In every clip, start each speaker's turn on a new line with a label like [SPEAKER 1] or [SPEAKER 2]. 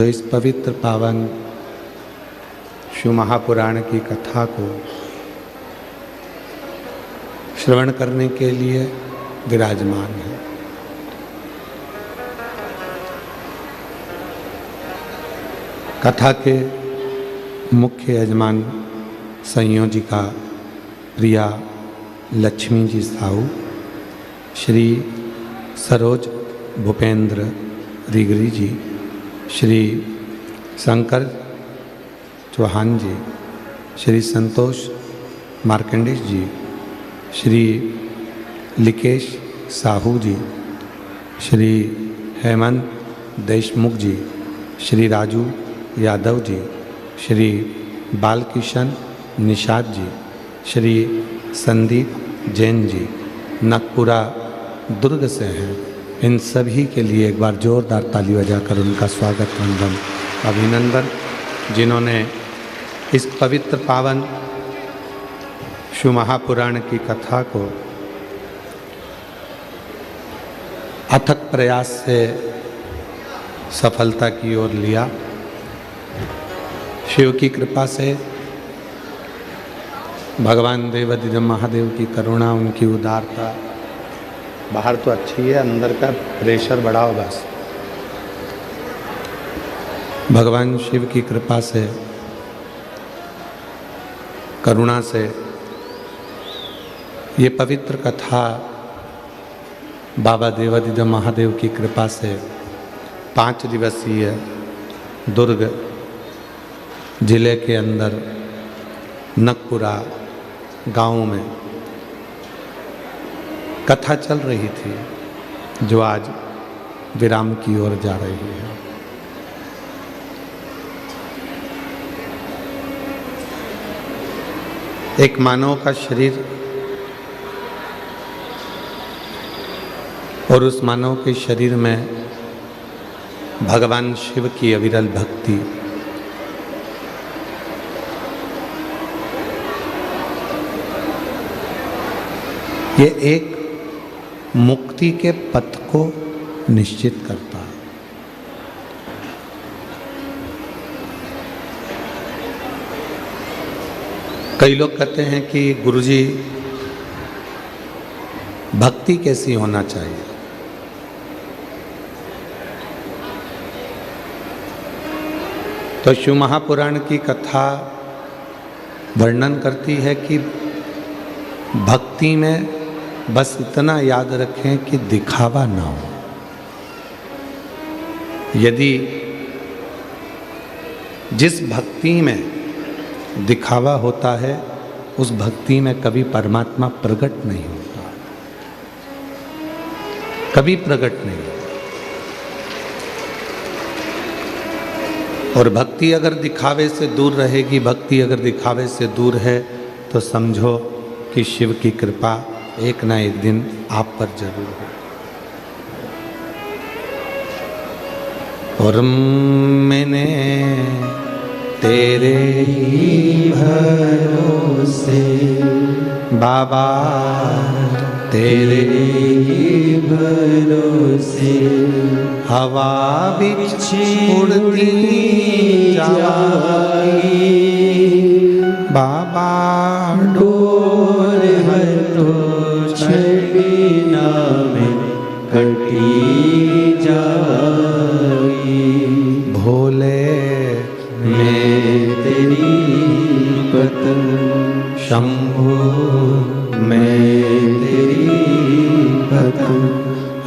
[SPEAKER 1] तो इस पवित्र पावन शिव महापुराण की कथा को श्रवण करने के लिए विराजमान है। कथा के मुख्य यजमान संयोजिका प्रिया लक्ष्मी जी साहू, श्री सरोज भूपेंद्र रिगरी जी, श्री शंकर चौहान जी, श्री संतोष मार्कंडेय जी, श्री लिकेश साहू जी, श्री हेमंत देशमुख जी, श्री राजू यादव जी, श्री बालकिशन निषाद जी, श्री संदीप जैन जी, नागपुरा दुर्ग से हैं। इन सभी के लिए एक बार जोरदार ताली बजाकर उनका स्वागत वंदन अभिनंदन, जिन्होंने इस पवित्र पावन शिव महापुराण की कथा को अथक प्रयास से सफलता की ओर लिया। शिव की कृपा से, भगवान देवाधिदेव महादेव की करुणा, उनकी उदारता, बाहर तो अच्छी है, अंदर का प्रेशर बढ़ा हो बस। भगवान शिव की कृपा से, करुणा से ये पवित्र कथा बाबा देवाधिदेव महादेव की कृपा से 5 दिवसीय दुर्ग जिले के अंदर नकपुरा गांव में कथा चल रही थी, जो आज विराम की ओर जा रही है। एक मानव का शरीर और उस मानव के शरीर में भगवान शिव की अविरल भक्ति, ये एक मुक्ति के पथ को निश्चित करता है। कई लोग कहते हैं कि गुरुजी भक्ति कैसी होना चाहिए। तो शिव महापुराण की कथा वर्णन करती है कि भक्ति में बस इतना याद रखें कि दिखावा ना हो। यदि जिस भक्ति में दिखावा होता है, उस भक्ति में कभी परमात्मा प्रकट नहीं होता, कभी प्रकट नहीं होता। और भक्ति अगर दिखावे से दूर रहेगी, भक्ति अगर दिखावे से दूर है, तो समझो कि शिव की कृपा एक ना एक दिन आप पर जरूर हो। और मैंने तेरे ही भरोसे बाबा, तेरे ही भरोसे हवा बिछ उड़ती जाएगी बाबा, डोर है तो छबीना में कटी जाएगी। भोले मैं तेरी पतंग, शंभो मैं तेरी पतंग,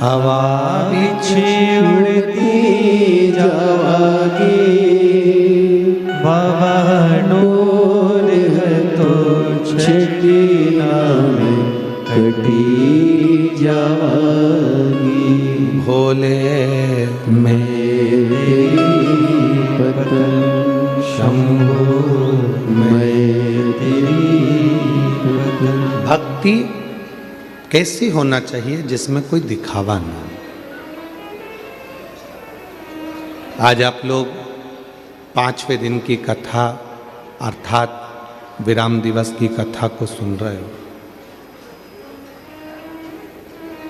[SPEAKER 1] हवा बिछे उड़ती जाएगी बाबा, डोर है तो छबीना में कटी जाएगी। भोले मेरी पतंग, शंभो मैं तेरी पतंग। भक्ति कैसी होना चाहिए जिसमें कोई दिखावा ना हो। आज आप लोग 5वें दिन की कथा अर्थात विराम दिवस की कथा को सुन रहे हो।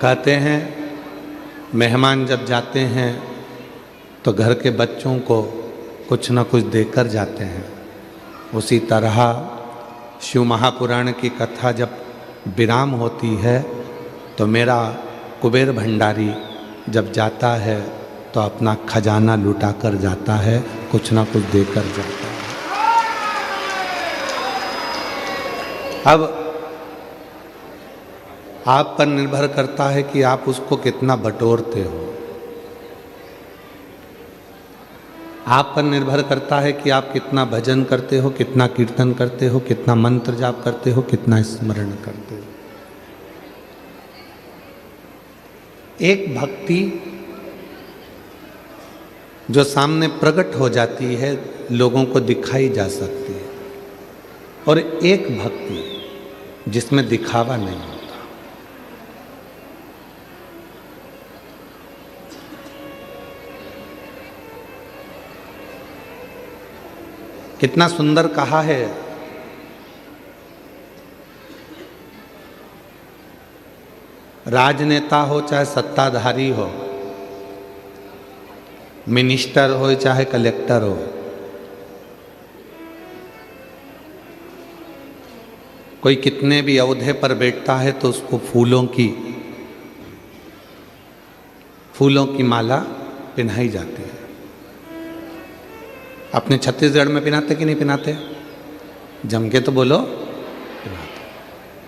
[SPEAKER 1] कहते हैं मेहमान जब जाते हैं तो घर के बच्चों को कुछ न कुछ देकर जाते हैं। उसी तरह शिव महापुराण की कथा जब विराम होती है तो मेरा कुबेर भंडारी जब जाता है तो अपना खजाना लुटा कर जाता है, कुछ ना कुछ देकर जाता है। अब आप पर निर्भर करता है कि आप उसको कितना बटोरते हो। आप पर निर्भर करता है कि आप कितना भजन करते हो, कितना कीर्तन करते हो, कितना मंत्र जाप करते हो, कितना स्मरण करते हो। एक भक्ति जो सामने प्रकट हो जाती है, लोगों को दिखाई जा सकती है, और एक भक्ति जिसमें दिखावा नहीं होता। कितना सुंदर कहा है, राजनेता हो चाहे सत्ताधारी हो, मिनिस्टर हो चाहे कलेक्टर हो, कोई कितने भी ओहदे पर बैठता है तो उसको फूलों की माला पहनाई जाती है। अपने छत्तीसगढ़ में पहनाते कि नहीं पहनाते? जम के तो बोलो, पहनाते।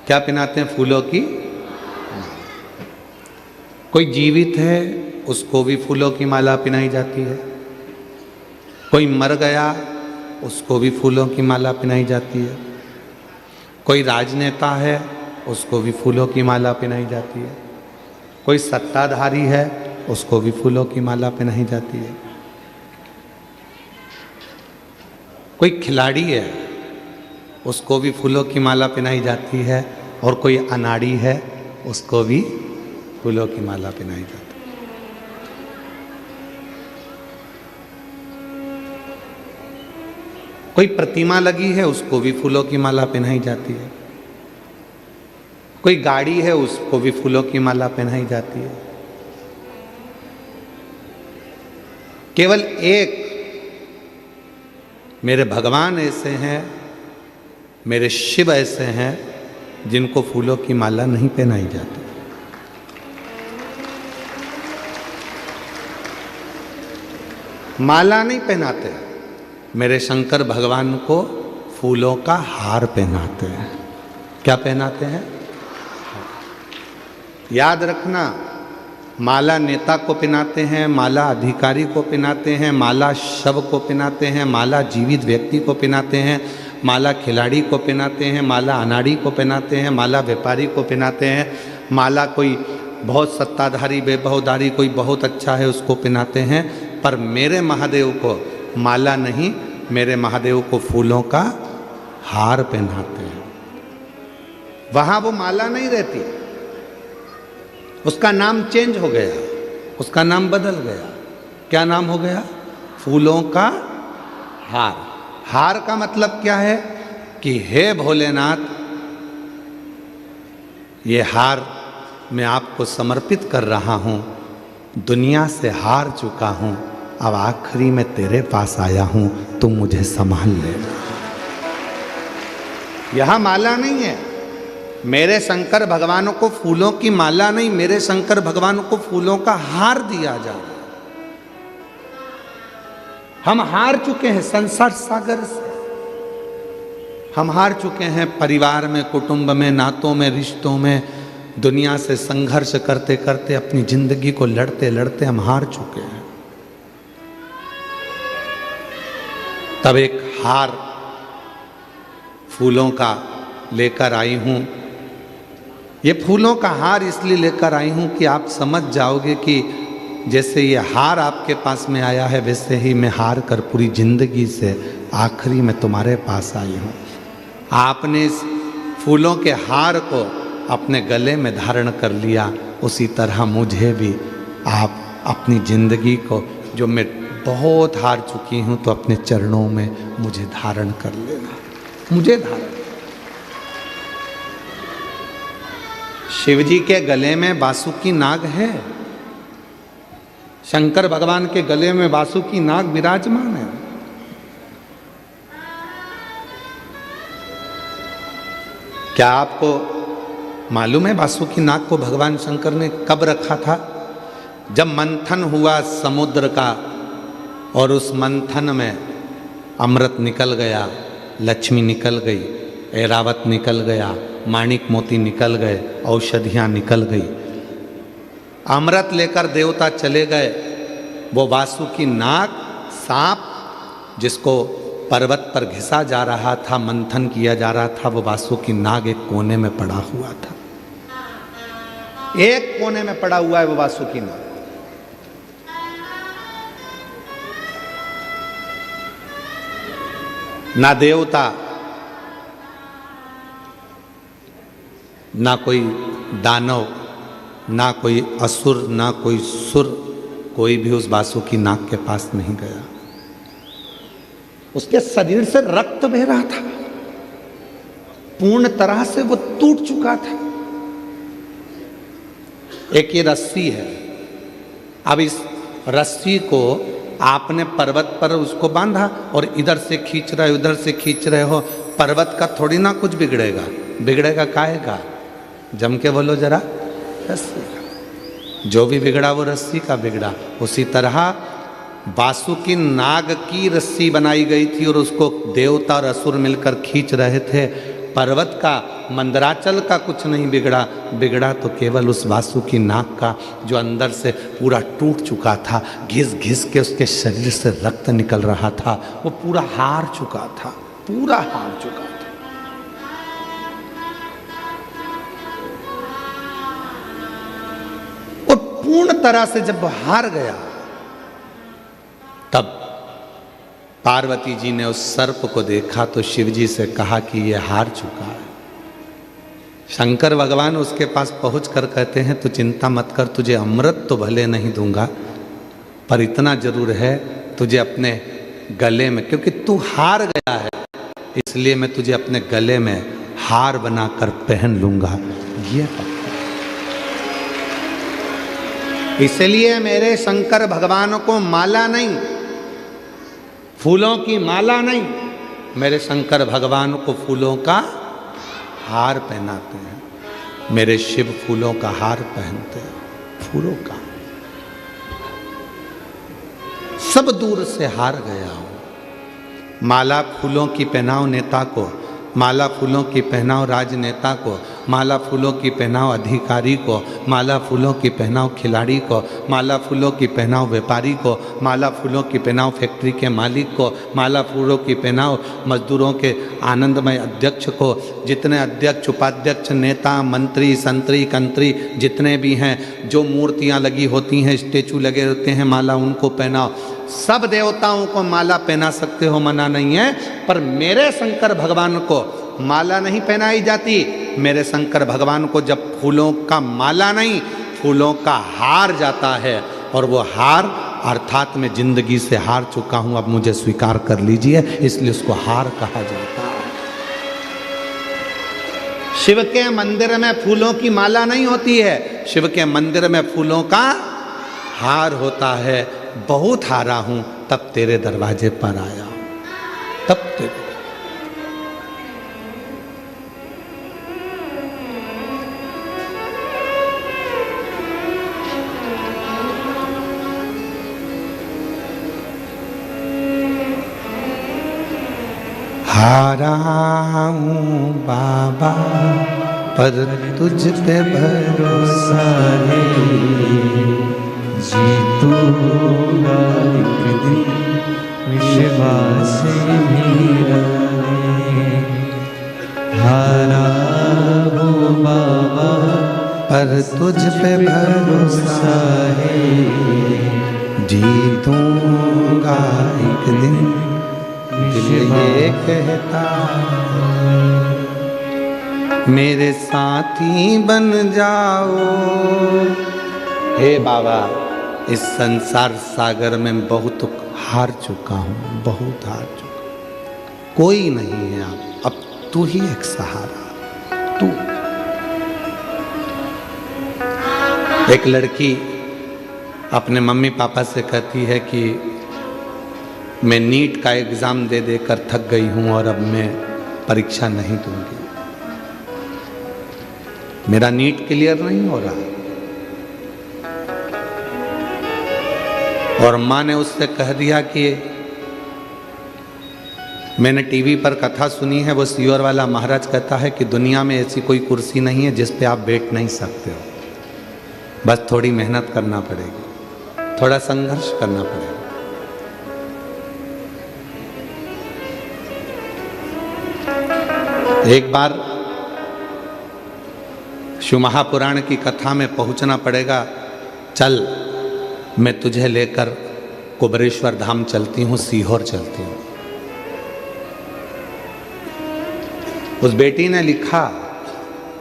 [SPEAKER 1] क्या पहनाते हैं? फूलों की। कोई जीवित है उसको भी फूलों की माला पहनाई जाती है। कोई मर गया उसको भी फूलों की माला पहनाई जाती है। कोई राजनेता है उसको भी फूलों की माला पहनाई जाती है। कोई सत्ताधारी है उसको भी फूलों की माला पहनाई जाती है। कोई खिलाड़ी है उसको भी फूलों की माला पहनाई जाती है, और कोई अनाड़ी है उसको भी फूलों की माला पहनाई जाती है। कोई प्रतिमा लगी है उसको भी फूलों की माला पहनाई जाती है। कोई गाड़ी है उसको भी फूलों की माला पहनाई जाती है। केवल एक मेरे भगवान ऐसे हैं, मेरे शिव ऐसे हैं जिनको फूलों की माला नहीं पहनाई जाती। माला नहीं पहनाते, मेरे शंकर भगवान को फूलों का हार पहनाते हैं। क्या पहनाते हैं? याद रखना, माला नेता को पहनाते हैं, माला अधिकारी को पहनाते हैं, माला शव को पहनाते हैं, माला जीवित व्यक्ति को पहनाते हैं, माला खिलाड़ी को पहनाते हैं, माला अनाड़ी को पहनाते हैं, माला व्यापारी को पहनाते हैं, माला कोई बहुत सत्ताधारी वैभवधारी कोई बहुत अच्छा है उसको पहनाते हैं। पर मेरे महादेव को माला नहीं, मेरे महादेव को फूलों का हार पहनाते हैं। वहाँ वो माला नहीं रहती, उसका नाम चेंज हो गया, उसका नाम बदल गया। क्या नाम हो गया? फूलों का हार। हार का मतलब क्या है कि हे भोलेनाथ, ये हार मैं आपको समर्पित कर रहा हूँ, दुनिया से हार चुका हूँ, अब आखिरी में तेरे पास आया हूँ, तुम मुझे संभाल ले। यह माला नहीं है। मेरे शंकर भगवान को फूलों की माला नहीं, मेरे शंकर भगवान को फूलों का हार दिया जा रहा है। हम हार चुके हैं संसार सागर से, हम हार चुके हैं परिवार में, कुटुंब में, नातों में, रिश्तों में, दुनिया से संघर्ष करते करते अपनी जिंदगी को लड़ते लड़ते हम हार चुके हैं। तब एक हार फूलों का लेकर आई हूं। ये फूलों का हार इसलिए लेकर आई हूं कि आप समझ जाओगे कि जैसे ये हार आपके पास में आया है, वैसे ही मैं हार कर पूरी जिंदगी से आखिरी में तुम्हारे पास आई हूं। आपने इस फूलों के हार को अपने गले में धारण कर लिया, उसी तरह मुझे भी आप अपनी जिंदगी को, जो मैं बहुत हार चुकी हूं, तो अपने चरणों में मुझे धारण कर लेना, मुझे धारण। शिवजी के गले में बासुकी नाग है, शंकर भगवान के गले में वासुकी नाग विराजमान है। क्या आपको मालूम है वासुकी नाग को भगवान शंकर ने कब रखा था? जब मंथन हुआ समुद्र का और उस मंथन में अमृत निकल गया, लक्ष्मी निकल गई, ऐरावत निकल गया, माणिक मोती निकल गए, औषधियाँ निकल गई, अमृत लेकर देवता चले गए। वो वासुकी नाग सांप जिसको पर्वत पर घिसा जा रहा था, मंथन किया जा रहा था, वो वासुकी नाग एक कोने में पड़ा हुआ था। एक कोने में पड़ा हुआ है वो वासुकी नाग। ना देवता, ना कोई दानव, ना कोई असुर, ना कोई सुर, कोई भी उस वासुकी नाग के पास नहीं गया। उसके शरीर से रक्त बह रहा था, पूर्ण तरह से वो टूट चुका था। एक ये रस्सी है, अब इस रस्सी को आपने पर्वत पर उसको बांधा और इधर से खींच रहे हो, उधर से खींच रहे हो, पर्वत का थोड़ी ना कुछ बिगड़ेगा। बिगड़ेगा काहे का? जम के बोलो जरा, रस्सी का। जो भी बिगड़ा वो रस्सी का बिगड़ा। उसी तरह वासुकी नाग की रस्सी बनाई गई थी और उसको देवता और असुर मिलकर खींच रहे थे। पर्वत का, मंदराचल का कुछ नहीं बिगड़ा, बिगड़ा तो केवल उस वासुकी नाग का, जो अंदर से पूरा टूट चुका था, घिस घिस के उसके शरीर से रक्त निकल रहा था। वो पूरा हार चुका था, पूरा हार चुका था। और पूर्ण तरह से जब वो हार गया, तब पार्वती जी ने उस सर्प को देखा तो शिव जी से कहा कि ये हार चुका है। शंकर भगवान उसके पास पहुंच कर कहते हैं, तू चिंता मत कर, तुझे अमृत तो भले नहीं दूंगा, पर इतना जरूर है तुझे अपने गले में, क्योंकि तू हार गया है इसलिए मैं तुझे अपने गले में हार बनाकर पहन लूंगा। ये इसलिए मेरे शंकर भगवान को माला नहीं, फूलों की माला नहीं, मेरे शंकर भगवान को फूलों का हार पहनाते हैं। मेरे शिव फूलों का हार पहनते हैं, फूलों का। सब दूर से हार गया हूं। माला फूलों की पहनाओ नेता को, माला फूलों की पहनाओ राजनेता को, माला फूलों की पहनाओ अधिकारी को, माला फूलों की पहनाओ खिलाड़ी को, माला फूलों की पहनाओ व्यापारी को, माला फूलों की पहनाओ फैक्ट्री के मालिक को, माला फूलों की पहनाओ मजदूरों के आनंदमय अध्यक्ष को। जितने अध्यक्ष, उपाध्यक्ष, नेता, मंत्री, संतरी, कंत्री जितने भी हैं, जो मूर्तियां लगी होती हैं, स्टेचू लगे होते हैं, माला उनको पहनाओ। सब देवताओं को माला पहना सकते हो, मना नहीं है, पर मेरे शंकर भगवान को माला नहीं पहनाई जाती। मेरे शंकर भगवान को जब फूलों का माला नहीं, फूलों का हार जाता है, और वो हार अर्थात मैं जिंदगी से हार चुका हूं, अब मुझे स्वीकार कर लीजिए, इसलिए उसको हार कहा जाता है। शिव के मंदिर में फूलों की माला नहीं होती है, शिव के मंदिर में फूलों का हार होता है। बहुत हारा हूं तब तेरे दरवाजे पर आया हूं, तब तेरे। हारा हूं बाबा पर तुझ पे भरोसा नहीं, जीतूंगा एक दिन विश्वास मेरा है। हारा हूँ बाबा पर तुझ पे भरोसा है, जीतूंगा एक दिन दिल ये कहता। मेरे साथी बन जाओ हे बाबा। इस संसार सागर में बहुत हार चुका हूँ, बहुत हार चुका। कोई नहीं है अब तू ही एक सहारा। तू। एक लड़की अपने मम्मी पापा से कहती है कि मैं नीट का एग्ज़ाम दे देकर थक गई हूँ और अब मैं परीक्षा नहीं दूंगी, मेरा नीट क्लियर नहीं हो रहा। और माँ ने उससे कह दिया कि मैंने टीवी पर कथा सुनी है, वो सीहोर वाला महाराज कहता है कि दुनिया में ऐसी कोई कुर्सी नहीं है जिस पे आप बैठ नहीं सकते हो, बस थोड़ी मेहनत करना पड़ेगी, थोड़ा संघर्ष करना पड़ेगा। एक बार शिव महापुराण की कथा में पहुंचना पड़ेगा। चल मैं तुझे लेकर कुबरेश्वर धाम चलती हूँ, सीहोर चलती हूँ। उस बेटी ने लिखा,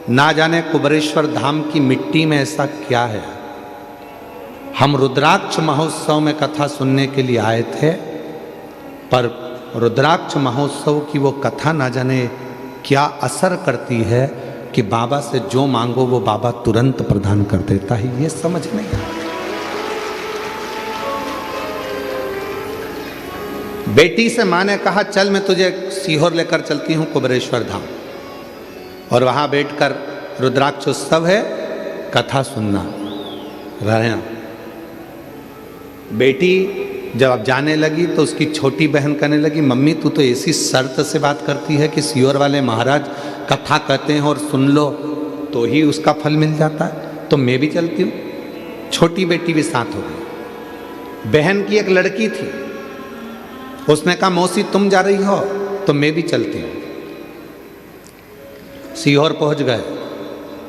[SPEAKER 1] ना जाने कुबरेश्वर धाम की मिट्टी में ऐसा क्या है, हम रुद्राक्ष महोत्सव में कथा सुनने के लिए आए थे, पर रुद्राक्ष महोत्सव की वो कथा ना जाने क्या असर करती है कि बाबा से जो मांगो वो बाबा तुरंत प्रदान कर देता है। ये समझ नहीं आता। बेटी से माँ ने कहा, चल मैं तुझे सीहोर लेकर चलती हूँ कुबरेश्वर धाम, और वहाँ बैठकर रुद्राक्ष उत्सव है, कथा सुनना रहना। बेटी जब अब जाने लगी तो उसकी छोटी बहन कहने लगी, मम्मी तू तो ऐसी शर्त से बात करती है कि सीहोर वाले महाराज कथा कहते हैं और सुन लो तो ही उसका फल मिल जाता है, तो मैं भी चलती हूँ। छोटी बेटी भी साथ हो गई। बहन की एक लड़की थी, उसने कहा मौसी तुम जा रही हो तो मैं भी चलती हूँ। सीहोर पहुंच गए।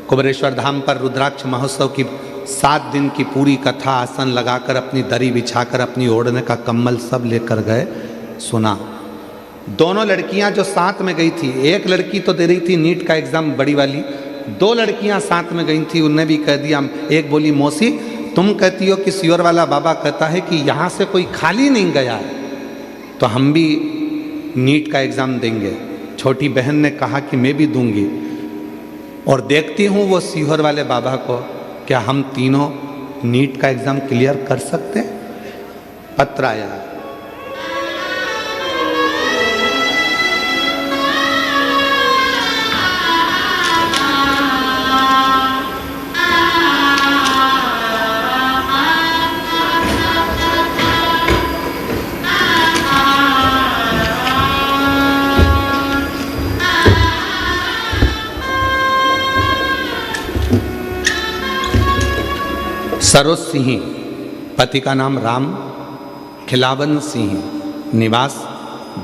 [SPEAKER 1] कुबरेश्वर धाम पर रुद्राक्ष महोत्सव की 7 दिन की पूरी कथा आसन लगाकर, अपनी दरी बिछाकर, अपनी ओढ़ने का कम्बल सब लेकर गए, सुना। दोनों लड़कियां जो साथ में गई थी, एक लड़की तो दे रही थी नीट का एग्जाम बड़ी वाली, 2 लड़कियां साथ में गई थी, उनने भी कह दिया। एक बोली, मौसी तुम कहती हो कि सीहोर वाला बाबा कहता है कि यहाँ से कोई खाली नहीं गया है, तो हम भी नीट का एग्ज़ाम देंगे। छोटी बहन ने कहा कि मैं भी दूंगी, और देखती हूँ वो सीहोर वाले बाबा को, क्या हम तीनों नीट का एग्ज़ाम क्लियर कर सकते हैं। पत्र आया। सरोज सिंह, पति का नाम राम खिलावन सिंह, निवास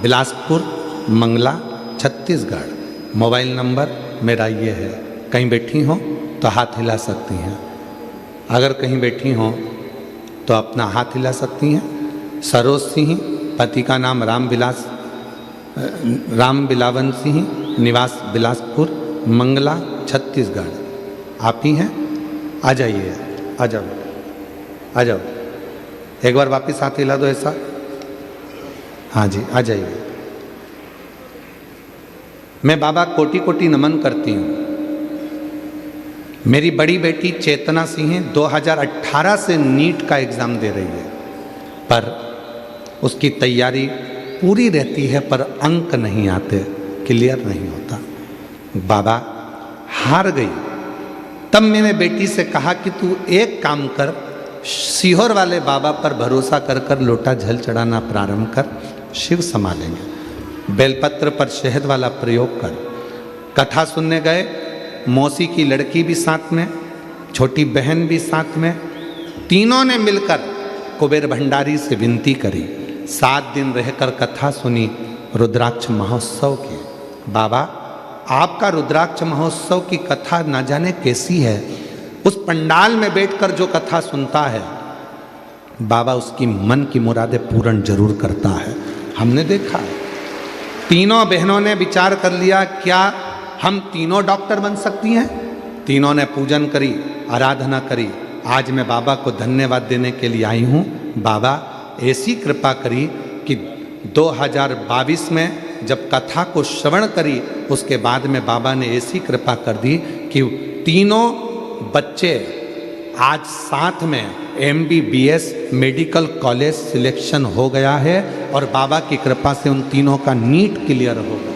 [SPEAKER 1] बिलासपुर मंगला छत्तीसगढ़। मोबाइल नंबर मेरा ये है, कहीं बैठी हो तो हाथ हिला सकती हैं, अगर कहीं बैठी हो तो अपना हाथ हिला सकती हैं। सरोज सिंह, पति का नाम राम बिलावन सिंह, निवास बिलासपुर मंगला छत्तीसगढ़। आप ही हैं? आ जाइए, आ जाओ, आ जाओ। एक बार वापस हाथ हिला दो ऐसा। हाँ जी, आ जाइए। मैं बाबा कोटि कोटि नमन करती हूँ। मेरी बड़ी बेटी चेतना सिंह 2018 से नीट का एग्ज़ाम दे रही है, पर उसकी तैयारी पूरी रहती है, पर अंक नहीं आते, क्लियर नहीं होता। बाबा हार गई। तब मैंने बेटी से कहा कि तू एक काम कर, सीहोर वाले बाबा पर भरोसा कर कर लोटा जल चढ़ाना प्रारंभ कर, शिव संभालेंगे। बेलपत्र पर शहद वाला प्रयोग कर। कथा सुनने गए, मौसी की लड़की भी साथ में, छोटी बहन भी साथ में, तीनों ने मिलकर कुबेर भंडारी से विनती करी। 7 दिन रहकर कथा सुनी रुद्राक्ष महोत्सव की। बाबा आपका रुद्राक्ष महोत्सव की कथा ना जाने कैसी है, उस पंडाल में बैठकर जो कथा सुनता है, बाबा उसकी मन की मुरादें पूर्ण जरूर करता है। हमने देखा है। तीनों बहनों ने विचार कर लिया, क्या हम तीनों डॉक्टर बन सकती हैं? तीनों ने पूजन करी, आराधना करी। आज मैं बाबा को धन्यवाद देने के लिए आई हूँ। बाबा ऐसी कृपा करी कि 2022 में जब कथा को श्रवण करी, उसके बाद में बाबा ने ऐसी कृपा कर दी कि तीनों बच्चे आज साथ में MBBS मेडिकल कॉलेज सिलेक्शन हो गया है और बाबा की कृपा से उन तीनों का नीट क्लियर हो गया।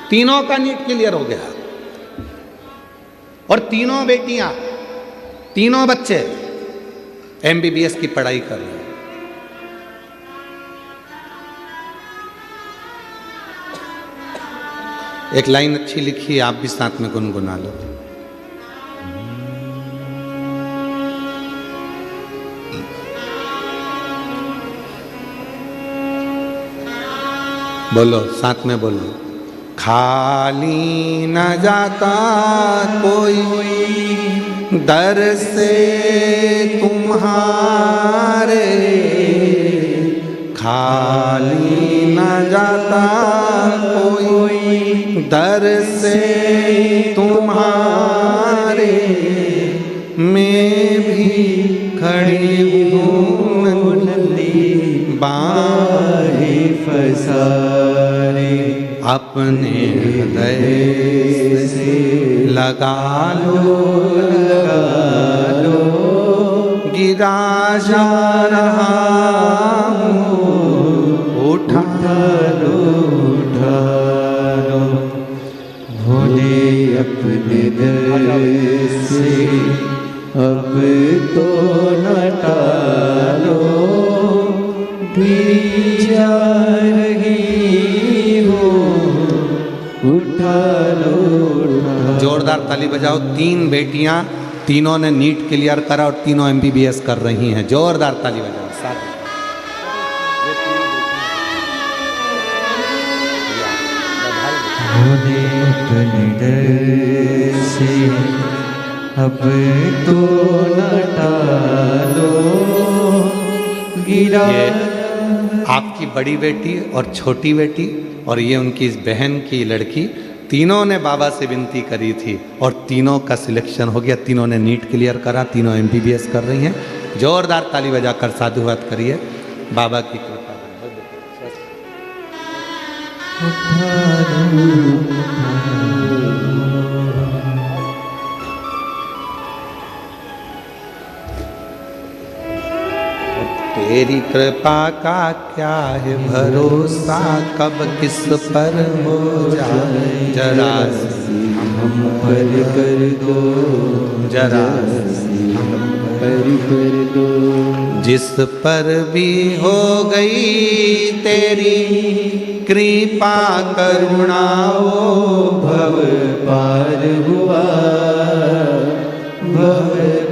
[SPEAKER 1] तीनों का नीट क्लियर हो गया और तीनों बेटियां, तीनों बच्चे MBBS की पढ़ाई कर रहे हैं। एक लाइन अच्छी लिखी है, आप भी साथ में गुनगुना लो। बोलो, साथ में बोलो। खाली न जाता कोई दर से तुम्हारे, खाली न जाता कोई दर से तुम्हारे, मैं भी खड़ी हूँ नंदी बाहे फसारे, अपने हृदय से लगा लो, गिरा जा रहा हूँ, उठा लो,
[SPEAKER 2] भोले अपने दर से अब तो न टालो, गिरी जा रही हो, उठा लो।
[SPEAKER 1] जोरदार ताली बजाओ। 3 बेटियां, तीनों ने नीट क्लियर करा और तीनों MBBS कर रही हैं। जोरदार ताली बजाओ साथ में।
[SPEAKER 2] भोले अपने डर से अब तो न टालो, गिरा।
[SPEAKER 1] ये आपकी बड़ी बेटी और छोटी बेटी और ये उनकी बहन की लड़की, तीनों ने बाबा से विनती करी थी और तीनों का सिलेक्शन हो गया। तीनों ने नीट क्लियर करा, तीनों MBBS कर रही हैं। जोरदार ताली बजाकर साधुवाद करिए। बाबा की कृपा। तेरी कृपा का क्या है भरोसा, कब किस पर हो जाए, जरा
[SPEAKER 2] हम पर कर दो,
[SPEAKER 1] जरा
[SPEAKER 2] हम पर कर दो।
[SPEAKER 1] जिस पर भी हो गई तेरी कृपा करुणा, वो
[SPEAKER 2] भव पार हुआ, भव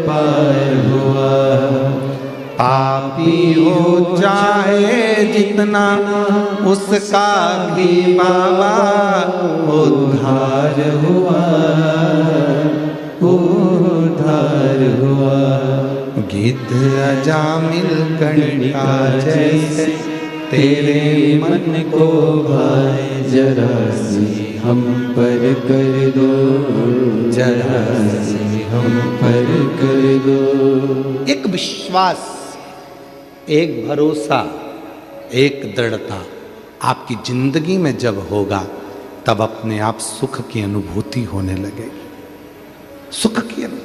[SPEAKER 2] पार हुआ।
[SPEAKER 1] पापी हो चाहे जितना उसका भी बाबा
[SPEAKER 2] उद्धार हुआ, उद्धार हुआ।
[SPEAKER 1] गिद्ध अजामिल कणिका जैसे
[SPEAKER 2] तेरे मन को भाए, जरा सी हम पर कर दो, जरा सी हम पर कर दो।
[SPEAKER 1] एक विश्वास, एक भरोसा, एक दृढ़ता आपकी जिंदगी में जब होगा तब अपने आप सुख की अनुभूति होने लगेगी। सुख की अनुभूति।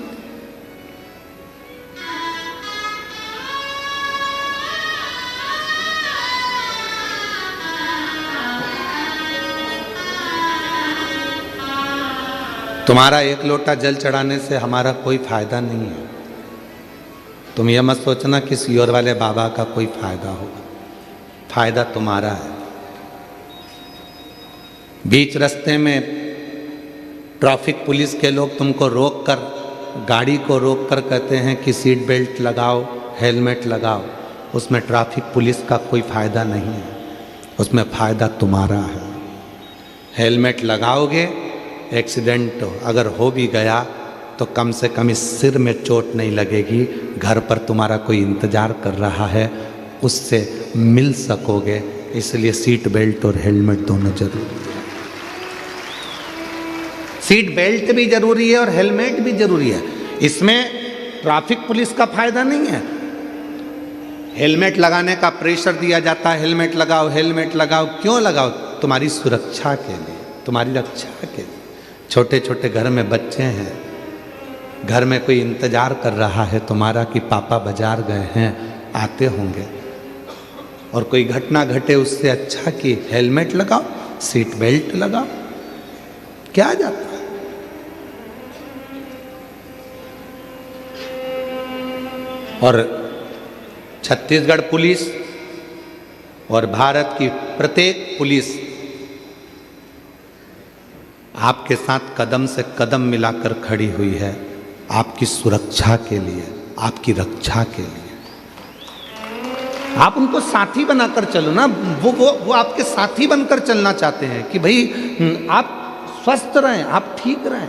[SPEAKER 1] तुम्हारा एक लोटा जल चढ़ाने से हमारा कोई फायदा नहीं है। तुम यह मत सोचना किसी और वाले बाबा का कोई फायदा होगा। फायदा तुम्हारा है। बीच रास्ते में ट्रैफिक पुलिस के लोग तुमको रोक कर, गाड़ी को रोक कर कहते हैं कि सीट बेल्ट लगाओ, हेलमेट लगाओ। उसमें ट्रैफिक पुलिस का कोई फायदा नहीं है, उसमें फायदा तुम्हारा है। हेलमेट लगाओगे, एक्सीडेंट अगर हो भी गया तो कम से कम इस सिर में चोट नहीं लगेगी। घर पर तुम्हारा कोई इंतज़ार कर रहा है, उससे मिल सकोगे। इसलिए सीट बेल्ट और हेलमेट दोनों जरूरी है। सीट बेल्ट भी जरूरी है और हेलमेट भी जरूरी है। इसमें ट्रैफिक पुलिस का फायदा नहीं है। हेलमेट लगाने का प्रेशर दिया जाता है, हेलमेट लगाओ, हेलमेट लगाओ। क्यों लगाओ? तुम्हारी सुरक्षा के लिए, तुम्हारी रक्षा के लिए। छोटे छोटे घर में बच्चे हैं, घर में कोई इंतजार कर रहा है तुम्हारा कि पापा बाजार गए हैं, आते होंगे, और कोई घटना घटे उससे अच्छा कि हेलमेट लगाओ, सीट बेल्ट लगाओ, क्या जाता है। और छत्तीसगढ़ पुलिस और भारत की प्रत्येक पुलिस आपके साथ कदम से कदम मिलाकर खड़ी हुई है, आपकी सुरक्षा के लिए, आपकी रक्षा के लिए। आप उनको साथी बनाकर चलो ना, वो आपके साथी बनकर चलना चाहते हैं कि भाई आप स्वस्थ रहें, आप ठीक रहें,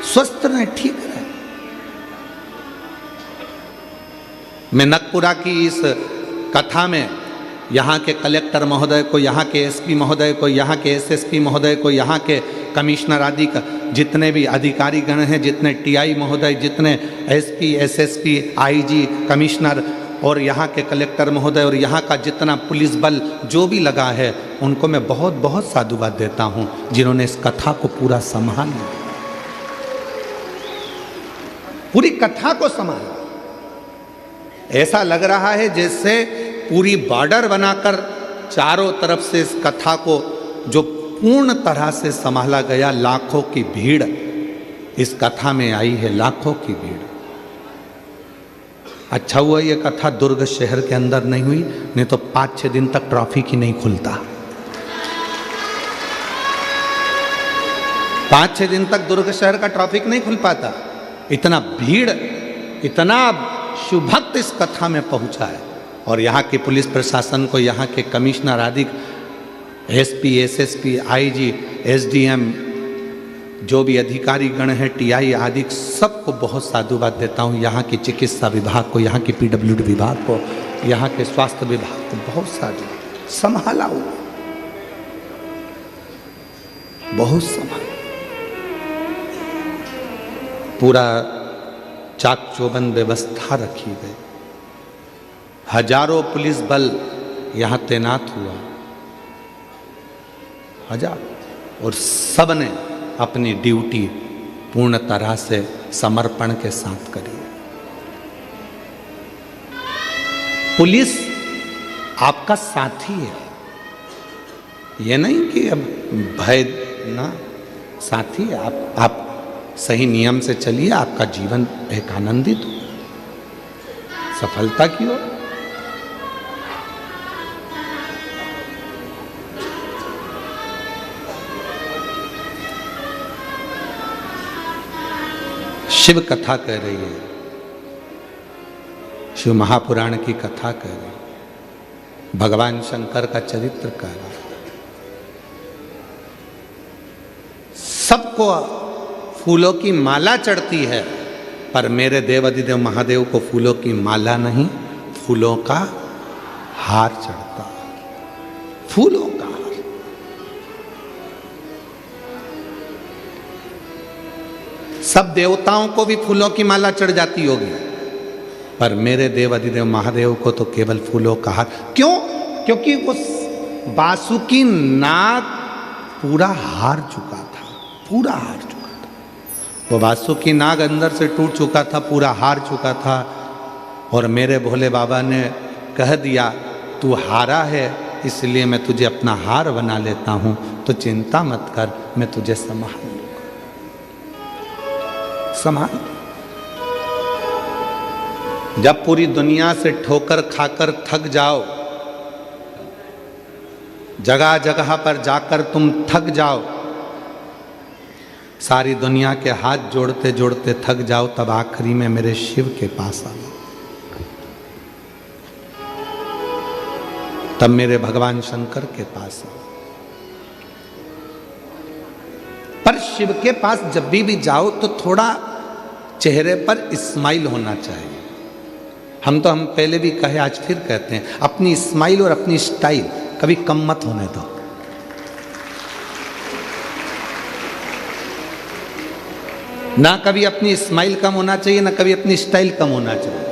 [SPEAKER 1] स्वस्थ रहें, ठीक रहें। मैं नगपुरा की इस कथा में यहाँ के कलेक्टर महोदय को, यहाँ के एसपी महोदय को, यहाँ के एसएसपी महोदय को, यहाँ के कमिश्नर आदि का जितने भी अधिकारी गण हैं, जितने टीआई महोदय, जितने एसपी, एसएसपी, आईजी, कमिश्नर और यहाँ के कलेक्टर महोदय और यहाँ का जितना पुलिस बल जो भी लगा है, उनको मैं बहुत बहुत साधुवाद देता हूँ जिन्होंने इस कथा को पूरा संभाल लिया, पूरी कथा को संभाला। ऐसा लग रहा है जैसे पूरी बॉर्डर बनाकर चारों तरफ से इस कथा को जो पूर्ण तरह से संभाला गया। लाखों की भीड़ इस कथा में आई है, लाखों की भीड़। अच्छा हुआ ये कथा दुर्ग शहर के अंदर नहीं हुई, नहीं तो 5-6 दिन तक ट्रैफिक ही नहीं खुलता। 5-6 दिन तक दुर्ग शहर का ट्रैफिक नहीं खुल पाता। इतना भीड़, इतना शिवभक्त इस कथा में पहुंचा है। और यहाँ के पुलिस प्रशासन को, यहाँ के कमिश्नर आदि, एसपी, एसएसपी, आईजी, एसडीएम, जो भी अधिकारी गण हैं, टीआई आदि, सबको बहुत साधुवाद देता हूँ। यहाँ की चिकित्सा विभाग को, यहाँ की पीडब्ल्यूडी विभाग को, यहाँ के स्वास्थ्य विभाग को बहुत साधु संभाला हुआ, बहुत संभाला। पूरा चाक चौबंद व्यवस्था रखी गई, हजारों पुलिस बल यहाँ तैनात हुआ, हजार, और सब ने अपनी ड्यूटी पूर्ण तरह से समर्पण के साथ करी। पुलिस आपका साथी है, ये नहीं कि अब भय ना, साथी है। आप सही नियम से चलिए, आपका जीवन एक आनंदित हो, सफलता की ओर। शिव कथा कह रही है, शिव महापुराण की कथा कह रही है, भगवान शंकर का चरित्र कह रहा है। सबको फूलों की माला चढ़ती है, पर मेरे देवाधिदेव महादेव को फूलों की माला नहीं, फूलों का हार चढ़ता है, फूलों का हार। सब देवताओं को भी फूलों की माला चढ़ जाती होगी, पर मेरे देवाधिदेव महादेव को तो केवल फूलों का हार। क्यों? क्योंकि उस बासुकी नाग पूरा हार चुका था, पूरा हार चुका था। वो बासुकी नाग अंदर से टूट चुका था, पूरा हार चुका था। और मेरे भोले बाबा ने कह दिया, तू हारा है, इसलिए मैं तुझे अपना हार बना लेता हूँ, तो चिंता मत कर, मैं तुझे संभाल लूँगा, संभाल। जब पूरी दुनिया से ठोकर खाकर थक जाओ, जगह जगह पर जाकर तुम थक जाओ, सारी दुनिया के हाथ जोड़ते जोड़ते थक जाओ, तब आखिरी में मेरे शिव के पास आओ, तब मेरे भगवान शंकर के पास आओ। पर शिव के पास जब भी जाओ तो थोड़ा चेहरे पर स्माइल होना चाहिए। हम पहले भी कहे, आज फिर कहते हैं, अपनी स्माइल और अपनी स्टाइल कभी कम मत होने दो। ना कभी अपनी स्माइल कम होना चाहिए, ना कभी अपनी स्टाइल कम होना चाहिए।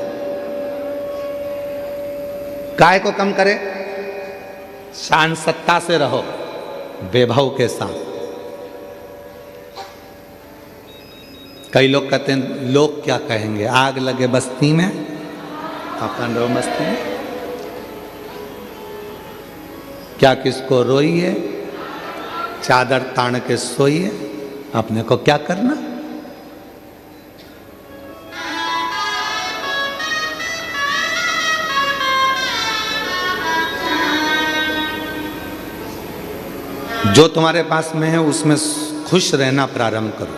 [SPEAKER 1] काय को कम करे? शान सत्ता से रहो, वैभव के साथ। कई लोग कहते हैं लोग क्या कहेंगे, आग लगे बस्ती में अपन रहो मस्ती में, क्या किसको रोइए, चादर तान के सोइए, अपने को क्या करना। जो तुम्हारे पास में है उसमें खुश रहना प्रारंभ करो।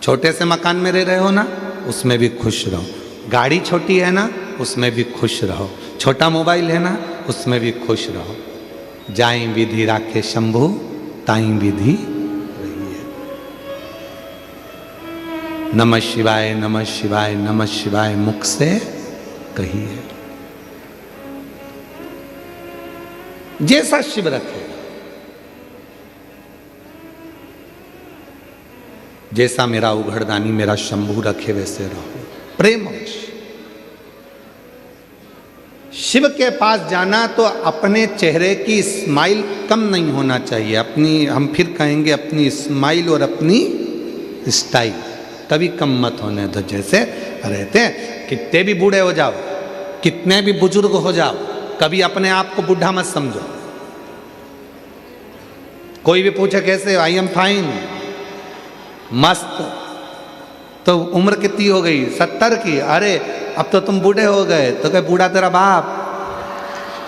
[SPEAKER 1] छोटे से मकान में रह रहे हो ना, उसमें भी खुश रहो। गाड़ी छोटी है ना, उसमें भी खुश रहो। छोटा मोबाइल है ना, उसमें भी खुश रहो। जाई विधि राखे शंभु ताई विधि रहिए। नमः शिवाय नमः शिवाय नमः शिवाय मुख से कहिए। जैसा शिव रखे, जैसा मेरा उघड़दानी मेरा शंभू रखे वैसे रहो प्रेम। शिव के पास जाना तो अपने चेहरे की स्माइल कम नहीं होना चाहिए। अपनी, हम फिर कहेंगे, अपनी स्माइल और अपनी स्टाइल कभी कम मत होने दो। जैसे रहते हैं, कितने भी बूढ़े हो जाओ, कितने भी बुजुर्ग हो जाओ, कभी अपने आप को बूढ़ा मत समझो। कोई भी पूछे कैसे, आई एम फाइन, मस्त। तो उम्र कितनी हो गई, 70 की। अरे अब तो तुम बूढ़े हो गए। तो कहे बूढ़ा तेरा बाप,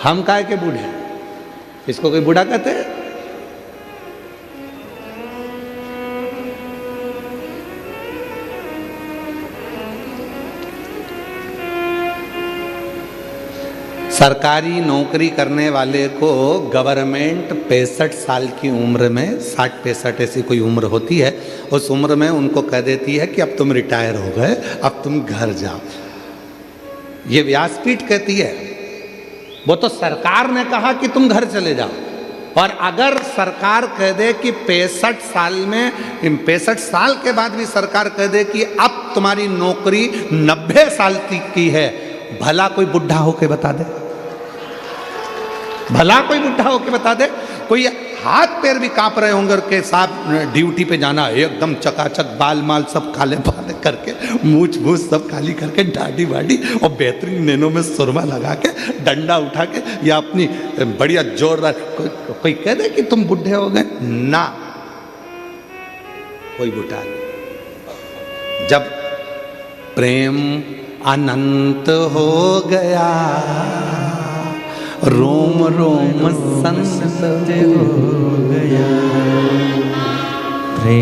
[SPEAKER 1] हम काहे के बूढ़े, इसको कोई बूढ़ा कहते हैं? सरकारी नौकरी करने वाले को गवर्नमेंट 65 साल की उम्र में, 60-65 ऐसी कोई उम्र होती है, उस उम्र में उनको कह देती है कि अब तुम रिटायर हो गए, अब तुम घर जाओ। ये व्यासपीठ कहती है, वो तो सरकार ने कहा कि तुम घर चले जाओ। और अगर सरकार कह दे कि 65 साल में, 65 साल के बाद भी सरकार कह दे कि अब तुम्हारी नौकरी 90 साल तक की है, भला कोई बुढ़ा होके बता दे, भला कोई बुढ़ा होके बता दे। कोई हाथ पैर भी कांप रहे होंगे के साथ ड्यूटी पे जाना, एकदम चकाचक बाल माल सब काले बाले करके, मूछ मूछ सब काली करके, दाढ़ी वाड़ी और बेहतरीन नैनों में सुरमा लगा के, डंडा उठा के, या अपनी बढ़िया जोरदार। कोई कह दे कि तुम बुढ़े हो गए ना, कोई बुढ़ा नहीं। जब प्रेम अनंत हो गया, रोम रोम संत हो गया।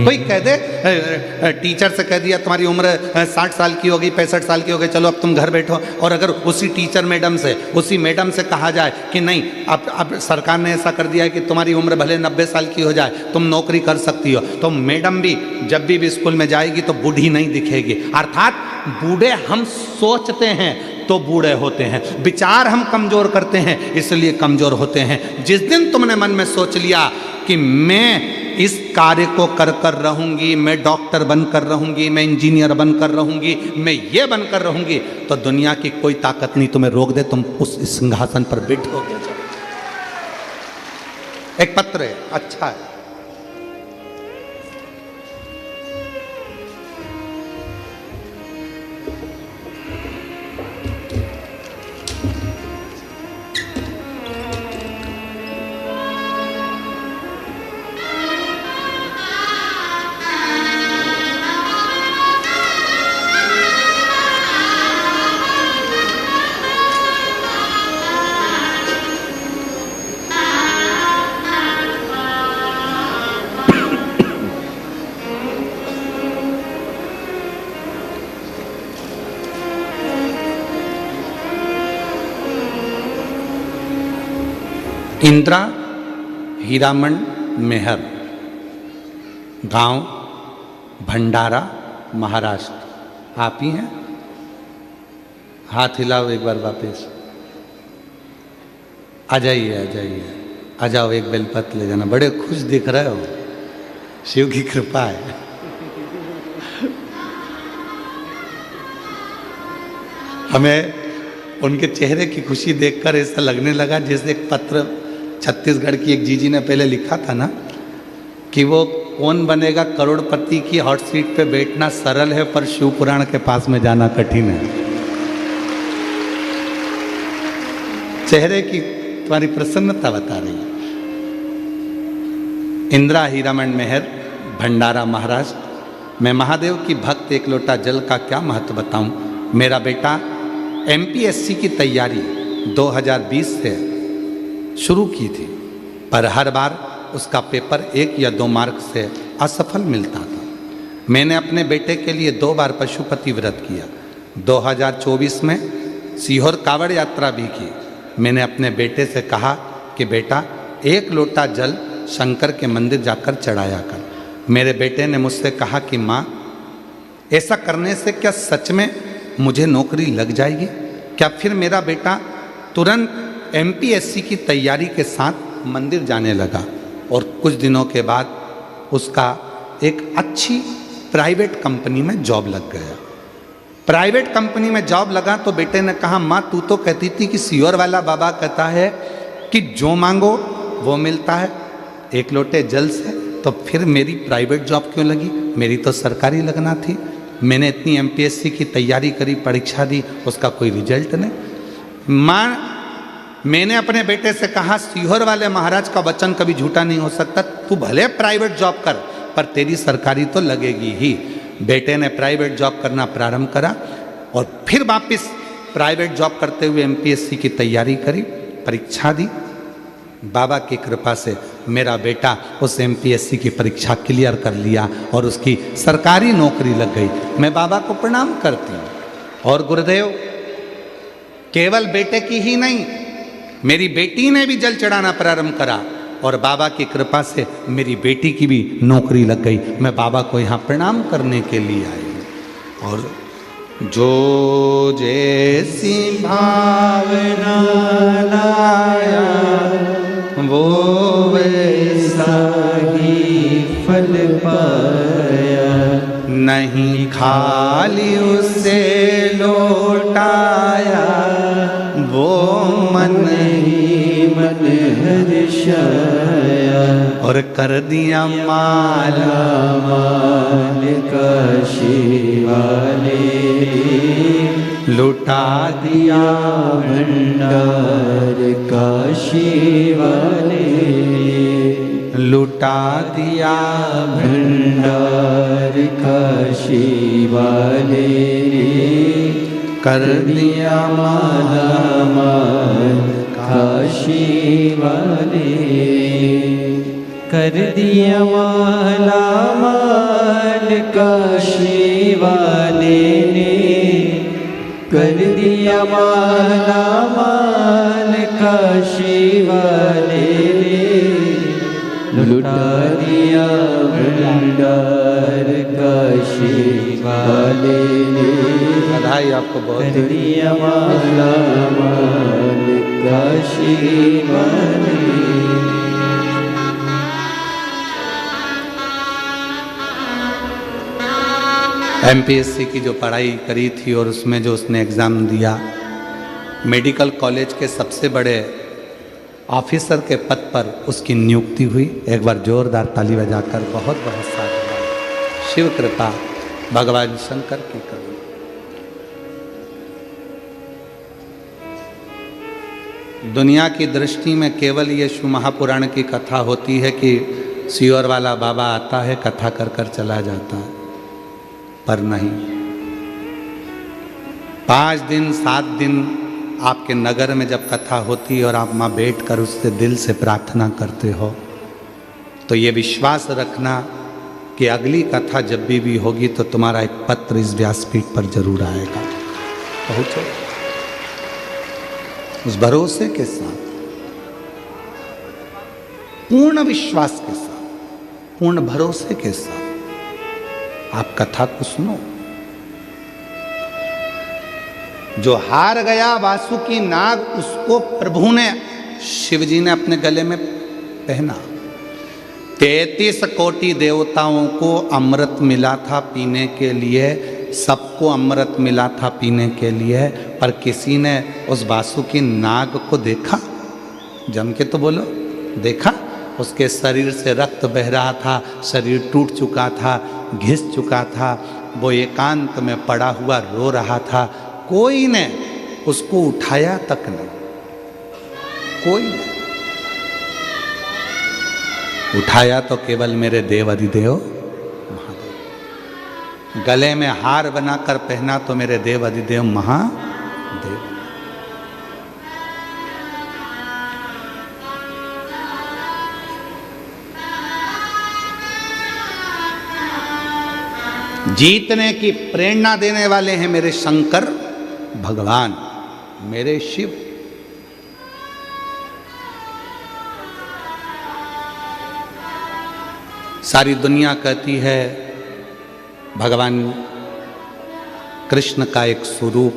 [SPEAKER 1] कोई कह दे, टीचर से कह दिया तुम्हारी उम्र 60 साल की होगी, 65 साल की हो गई, चलो अब तुम घर बैठो। और अगर उसी टीचर मैडम से, उसी मैडम से कहा जाए कि नहीं, अब सरकार ने ऐसा कर दिया है कि तुम्हारी उम्र भले 90 साल की हो जाए, तुम नौकरी कर सकती हो, तो मैडम भी जब भी स्कूल में जाएगी तो बूढ़ी नहीं दिखेगी। अर्थात बूढ़े हम सोचते हैं तो बूढ़े होते हैं, विचार हम कमजोर करते हैं इसलिए कमजोर होते हैं। जिस दिन तुमने मन में सोच लिया कि मैं इस कार्य को कर कर रहूंगी, मैं डॉक्टर बनकर रहूंगी, मैं इंजीनियर बनकर रहूंगी, मैं ये बनकर रहूंगी, तो दुनिया की कोई ताकत नहीं तुम्हें रोक दे, तुम उस सिंहासन पर बैठोगे। एक पत्र है, अच्छा है। इंदिरा हीरामन मेहर, गांव भंडारा, महाराष्ट्र। आप ही हैं? हाथ हिलाओ एक बार वापस। आ जाइए, आ जाइए, आ जाओ, एक बेलपत्र ले जाना। बड़े खुश दिख रहे हो, शिव की कृपा है। हमें उनके चेहरे की खुशी देखकर ऐसा लगने लगा जैसे एक पत्र छत्तीसगढ़ की एक जीजी ने पहले लिखा था ना, कि वो कौन बनेगा करोड़पति की हॉट सीट पे बैठना सरल है, पर शिव पुराण के पास में जाना कठिन है। चेहरे की तुम्हारी प्रसन्नता बता रही है। इंदिरा हीरामन मेहर, भंडारा महाराष्ट्र। मैं महादेव की भक्त, एक लोटा जल का क्या महत्व बताऊं। मेरा बेटा एमपीएससी की तैयारी 2020 से शुरू की थी, पर हर बार उसका पेपर 1 या 2 मार्क से असफल मिलता था। मैंने अपने बेटे के लिए 2 बार पशुपति व्रत किया। 2024 में सीहोर कावड़ यात्रा भी की। मैंने अपने बेटे से कहा कि बेटा 1 लोटा जल शंकर के मंदिर जाकर चढ़ाया कर। मेरे बेटे ने मुझसे कहा कि माँ, ऐसा करने से क्या सच में मुझे नौकरी लग जाएगी? क्या फिर मेरा बेटा तुरंत एमपीएससी की तैयारी के साथ मंदिर जाने लगा और कुछ दिनों के बाद उसका एक अच्छी प्राइवेट कंपनी में जॉब लग गया। प्राइवेट कंपनी में जॉब लगा तो बेटे ने कहा, माँ तू तो कहती थी कि सीहोर वाला बाबा कहता है कि जो मांगो वो मिलता है 1 लोटे जल से, तो फिर मेरी प्राइवेट जॉब क्यों लगी? मेरी तो सरकारी लगना थी। मैंने इतनी एमपीएससी की तैयारी करी, परीक्षा दी, उसका कोई रिजल्ट नहीं। माँ, मैंने अपने बेटे से कहा, सीहोर वाले महाराज का वचन कभी झूठा नहीं हो सकता। तू भले प्राइवेट जॉब कर, पर तेरी सरकारी तो लगेगी ही। बेटे ने प्राइवेट जॉब करना प्रारंभ करा और फिर वापस प्राइवेट जॉब करते हुए एमपीएससी की तैयारी करी, परीक्षा दी। बाबा की कृपा से मेरा बेटा उस एमपीएससी की परीक्षा क्लियर कर लिया और उसकी सरकारी नौकरी लग गई। मैं बाबा को प्रणाम करती हूँ। और गुरुदेव, केवल बेटे की ही नहीं, मेरी बेटी ने भी जल चढ़ाना प्रारंभ करा और बाबा की कृपा से मेरी बेटी की भी नौकरी लग गई। मैं बाबा को यहाँ प्रणाम करने के लिए आई हूँ। और जो जैसी भावना लाया वो वैसा ही फल पाया, नहीं खाली उसे लौटाया वो मन ही मन हर्षाया। और कर दिया माला माल काशी वाले, लुटा दिया भंडार काशी वाले, लुटा दिया भंडार काशी वाले, कर दिया माला माल काशी वाले, कर दिया माला माल काशी वाले ने, कर दिया माला माल काशी वाले ने, लुटा दिया भंडार काशी वाले ने। बधाई आपको बहुत। कर दिया माला माल काशी वाले। एमपीएससी की जो पढ़ाई करी थी और उसमें जो उसने एग्ज़ाम दिया, मेडिकल कॉलेज के सबसे बड़े ऑफिसर के पद पर उसकी नियुक्ति हुई। एक बार जोरदार ताली बजाकर बहुत बहुत साधुवाद। शिव कृपा, भगवान शंकर की करुणा। दुनिया की दृष्टि में केवल ये शिव महापुराण की कथा होती है कि सीहोर वाला बाबा आता है, कथा कर कर चला जाता है, पर नहीं। 5 दिन 7 दिन आपके नगर में जब कथा होती है और आप वहाँ बैठकर उससे दिल से प्रार्थना करते हो, तो ये विश्वास रखना कि अगली कथा जब भी होगी तो तुम्हारा एक पत्र इस व्यासपीठ पर जरूर आएगा। पहुँचो उस भरोसे के साथ, पूर्ण विश्वास के साथ, पूर्ण भरोसे के साथ आप कथा को सुनो। जो हार गया वासुकी नाग, उसको प्रभु ने, शिवजी ने अपने गले में पहना। 33 कोटि देवताओं को अमृत मिला था पीने के लिए, सबको अमृत मिला था पीने के लिए, पर किसी ने उस वासुकी नाग को देखा? जम के तो बोलो, देखा? उसके शरीर से रक्त बह रहा था, शरीर टूट चुका था, घिस चुका था, वो एकांत में पड़ा हुआ रो रहा था। कोई ने उसको उठाया तक नहीं, कोई नहीं उठाया तो केवल मेरे देव अधिदेव महादेव। गले में हार बनाकर पहना तो मेरे देव अधिदेव महादेव। जीतने की प्रेरणा देने वाले हैं मेरे शंकर भगवान, मेरे शिव। सारी दुनिया कहती है भगवान कृष्ण का एक स्वरूप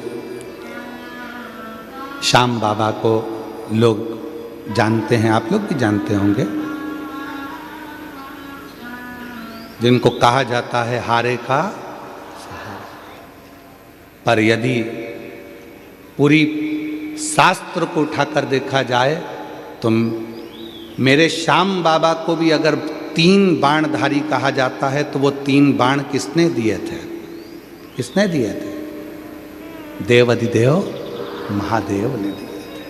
[SPEAKER 1] श्याम बाबा को लोग जानते हैं, आप लोग भी जानते होंगे, जिनको कहा जाता है हारे का सहारा। पर यदि पूरी शास्त्र को उठाकर देखा जाए तो मेरे श्याम बाबा को भी अगर 3 बाणधारी कहा जाता है तो वो 3 बाण किसने दिए थे? किसने दिए थे? देव अधिदेव महादेव ने दिए थे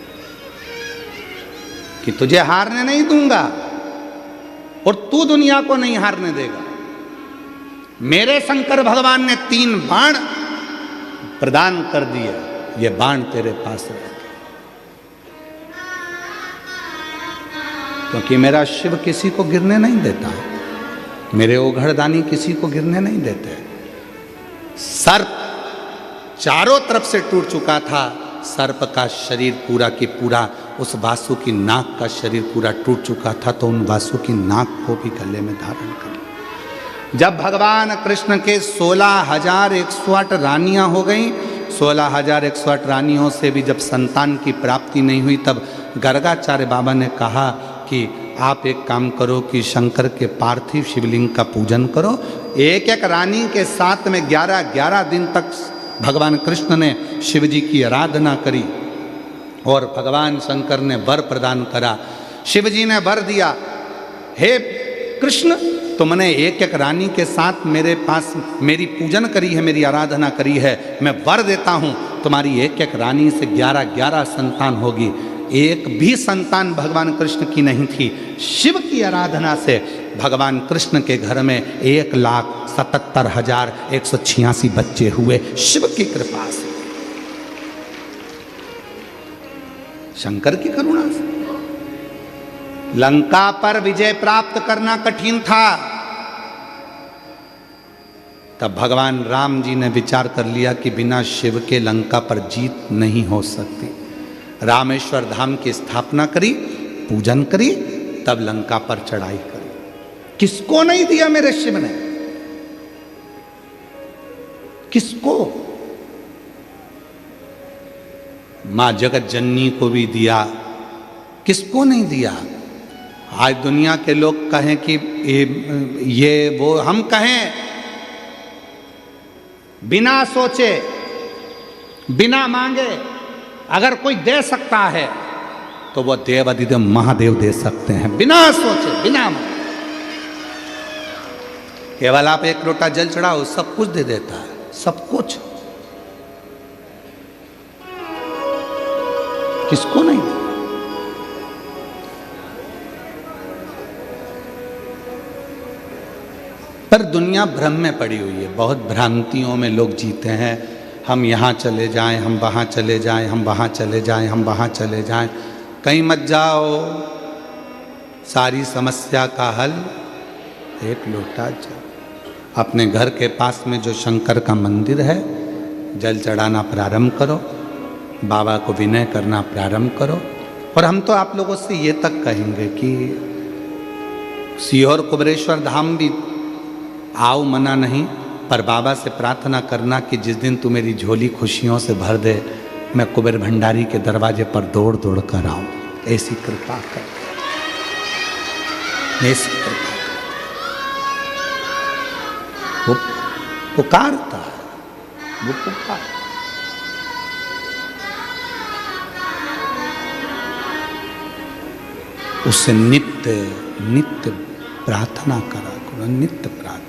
[SPEAKER 1] कि तुझे हारने नहीं दूंगा और तू दुनिया को नहीं हारने देगा। मेरे शंकर भगवान ने 3 बाण प्रदान कर दिए, ये बाण तेरे पास रहे, क्योंकि मेरा शिव किसी को गिरने नहीं देता, मेरे ओघड़दानी किसी को गिरने नहीं देते। सर्प चारों तरफ से टूट चुका था, सर्प का शरीर पूरा की पूरा, उस वासु की नाक का शरीर पूरा टूट चुका था, तो उन वासु की नाक को भी गले में धारण कर लिया। जब भगवान कृष्ण के 16,108 रानियां हो गई, 16,108 रानियों से भी जब संतान की प्राप्ति नहीं हुई, तब गर्गाचार्य बाबा ने कहा कि आप एक काम करो कि शंकर के पार्थिव शिवलिंग का पूजन करो। एक एक रानी के साथ में 11 दिन तक भगवान कृष्ण ने शिव जी की आराधना करी और भगवान शंकर ने वर प्रदान करा। शिव जी ने वर दिया, हे कृष्ण तुमने एक एक रानी के साथ मेरे पास मेरी पूजन करी है, मेरी आराधना करी है, मैं वर देता हूँ तुम्हारी एक एक रानी से 11 संतान होगी। एक भी संतान भगवान कृष्ण की नहीं थी। शिव की आराधना से भगवान कृष्ण के घर में 1,77,186 बच्चे हुए, शिव की कृपा से, शंकर की करुणा से। लंका पर विजय प्राप्त करना कठिन था, तब भगवान राम जी ने विचार कर लिया कि बिना शिव के लंका पर जीत नहीं हो सकती। रामेश्वर धाम की स्थापना करी, पूजन करी, तब लंका पर चढ़ाई करी। किसको नहीं दिया मेरे शिव ने? किसको? मां जगत जननी को भी दिया, किसको नहीं दिया? आज दुनिया के लोग कहें कि ये वो, हम कहें बिना सोचे बिना मांगे अगर कोई दे सकता है तो वो देव अधिदेव महादेव दे सकते हैं, बिना सोचे बिना मांगे। केवल आप एक लोटा जल चढ़ाओ, सब कुछ दे देता है, सब कुछ। किसको नहीं? पर दुनिया भ्रम में पड़ी हुई है, बहुत भ्रांतियों में लोग जीते हैं। हम यहाँ चले जाएं, हम वहाँ चले जाएं, हम वहाँ चले जाएं, हम वहाँ चले जाएं। कहीं मत जाओ, सारी समस्या का हल एक लोटा जल। अपने घर के पास में जो शंकर का मंदिर है, जल चढ़ाना प्रारंभ करो, बाबा को विनय करना प्रारंभ करो। और हम तो आप लोगों से ये तक कहेंगे कि सीहोर कुबेरेश्वर धाम भी आओ, मना नहीं, पर बाबा से प्रार्थना करना कि जिस दिन तू मेरी झोली खुशियों से भर दे, मैं कुबेर भंडारी के दरवाजे पर दौड़ दौड़ कर आऊं। ऐसी कृपा कर, ऐसी कृपा कर। वो पुकारता है, वो पुकार। उससे नित्य नित्य प्रार्थना करा करो, नित्य प्रार्थना।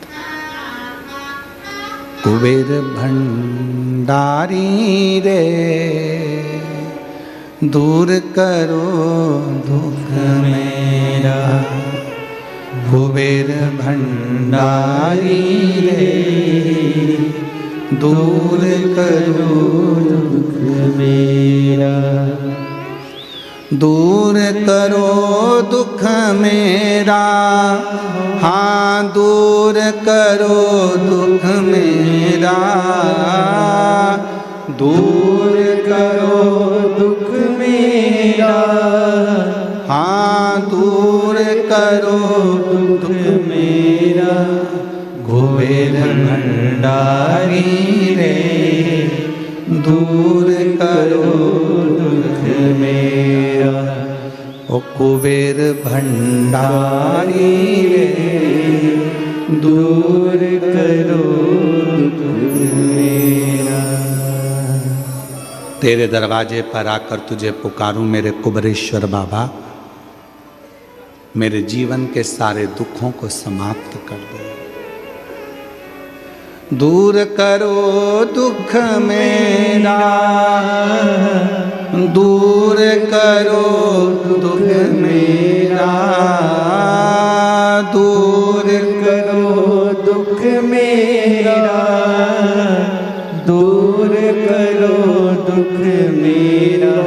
[SPEAKER 1] कुबेर भंडारी रे दूर करो दुख मेरा, कुबेर भंडारी रे दूर करो दुख मेरा, दूर करो दुख मेरा, हाँ दूर करो दुख मेरा, दूर करो दुख मेरा, हाँ दूर करो दुख मेरा, कुबेर भंडारी रे दूर करो दुख मेरा। ओ कुबेर भंडारी रे दूर करो दुख मेरा। तेरे दरवाजे पर आकर तुझे पुकारूं मेरे कुबरेश्वर बाबा, मेरे जीवन के सारे दुखों को समाप्त कर दो। दूर करो दुख मेरा, दूर करो दुख मेरा, दूर करो दुख मेरा, दूर करो दुख मेरा,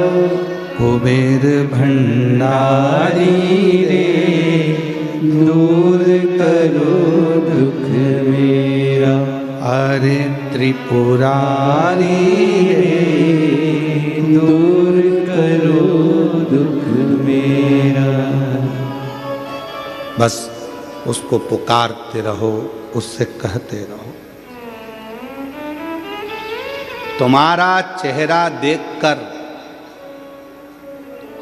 [SPEAKER 1] कुबेर भंडारी रे दूर करो दुख मेरा। अरे त्रिपुरारी रे दूर करो दुख मेरा। बस उसको पुकारते रहो, उससे कहते रहो। तुम्हारा चेहरा देखकर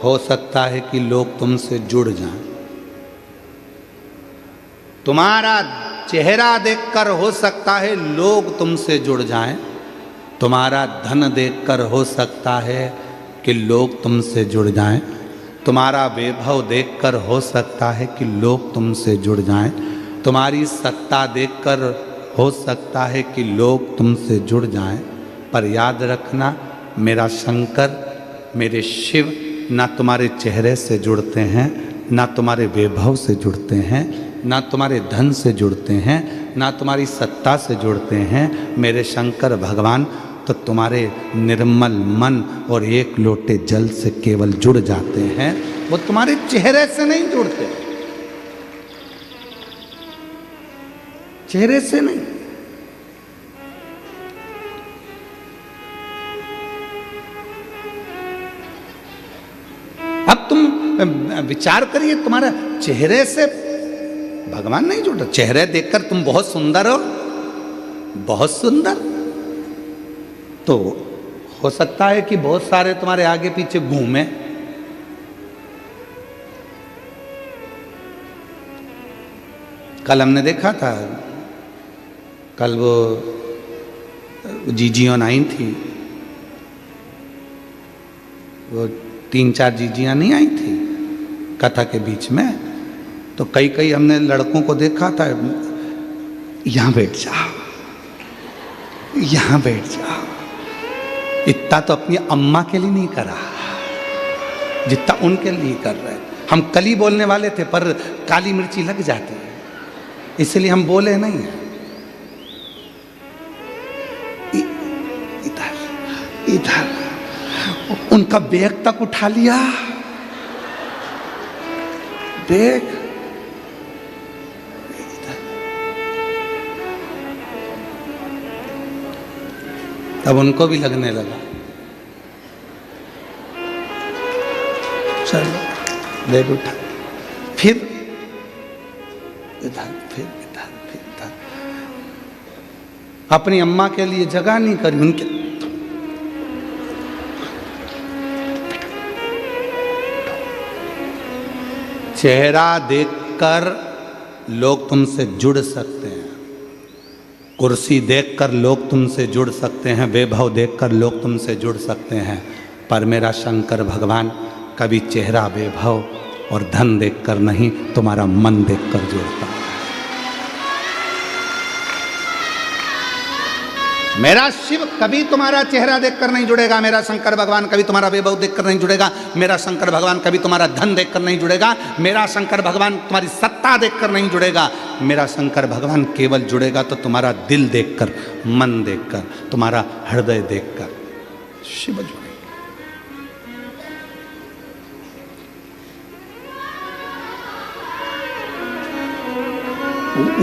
[SPEAKER 1] हो सकता है कि लोग तुमसे जुड़ जाएं। तुम्हारा चेहरा देखकर हो सकता है लोग तुमसे जुड़ जाएं। तुम्हारा धन देखकर हो सकता है कि लोग तुमसे जुड़ जाएं। तुम्हारा वैभव देखकर हो सकता है कि लोग तुमसे जुड़ जाएं। तुम्हारी सत्ता देखकर हो सकता है कि लोग तुमसे जुड़ जाएं। पर याद रखना, मेरा शंकर, मेरे शिव ना तुम्हारे चेहरे से जुड़ते हैं, ना तुम्हारे वैभव से जुड़ते हैं, ना तुम्हारे धन से जुड़ते हैं, ना तुम्हारी सत्ता से जुड़ते हैं। मेरे शंकर भगवान तो तुम्हारे निर्मल मन और एक लोटे जल से केवल जुड़ जाते हैं, वो तुम्हारे चेहरे से नहीं जुड़ते, चेहरे से नहीं। अब तुम विचार करिए, तुम्हारा चेहरे से भगवान नहीं जुड़ा। चेहरे देखकर तुम बहुत सुंदर हो, बहुत सुंदर, तो हो सकता है कि बहुत सारे तुम्हारे आगे पीछे घूमे। कल हमने देखा था, कल वो जीजियों आई थी, वो 3-4 जीजियां नहीं आई थी कथा के बीच में, तो कई हमने लड़कों को देखा था, यहाँ बैठ जाओ, यहाँ बैठ जाओ। इतना तो अपनी अम्मा के लिए नहीं करा जितना उनके लिए कर रहे। हम कली बोलने वाले थे पर काली मिर्ची लग जाती है, इसलिए हम बोले नहीं है। इधर इधर उनका बैग तक उठा लिया, बैग। तब उनको भी लगने लगा, चलो बैग उठा, फिर इधर, फिर इधर, फिर इधर। अपनी अम्मा के लिए जगह नहीं करी, उनके चेहरा देखकर लोग तुमसे जुड़ सकते हैं, कुर्सी देखकर लोग तुमसे जुड़ सकते हैं, वैभव देखकर लोग तुमसे जुड़ सकते हैं, पर मेरा शंकर भगवान कभी चेहरा वैभव और धन देखकर नहीं, तुम्हारा मन देखकर जुड़ता है। मेरा शिव कभी तुम्हारा चेहरा देखकर नहीं जुड़ेगा, मेरा शंकर भगवान कभी तुम्हारा वैभव देखकर नहीं जुड़ेगा, मेरा शंकर भगवान कभी तुम्हारा धन देखकर नहीं जुड़ेगा, मेरा शंकर भगवान तुम्हारी सत्ता देखकर नहीं जुड़ेगा। मेरा शंकर भगवान केवल जुड़ेगा तो तुम्हारा दिल देखकर, मन देखकर, तुम्हारा हृदय देखकर शिव जुड़ेगा।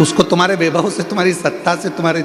[SPEAKER 1] उसको तुम्हारे वैभव से, तुम्हारी सत्ता से, तुम्हारे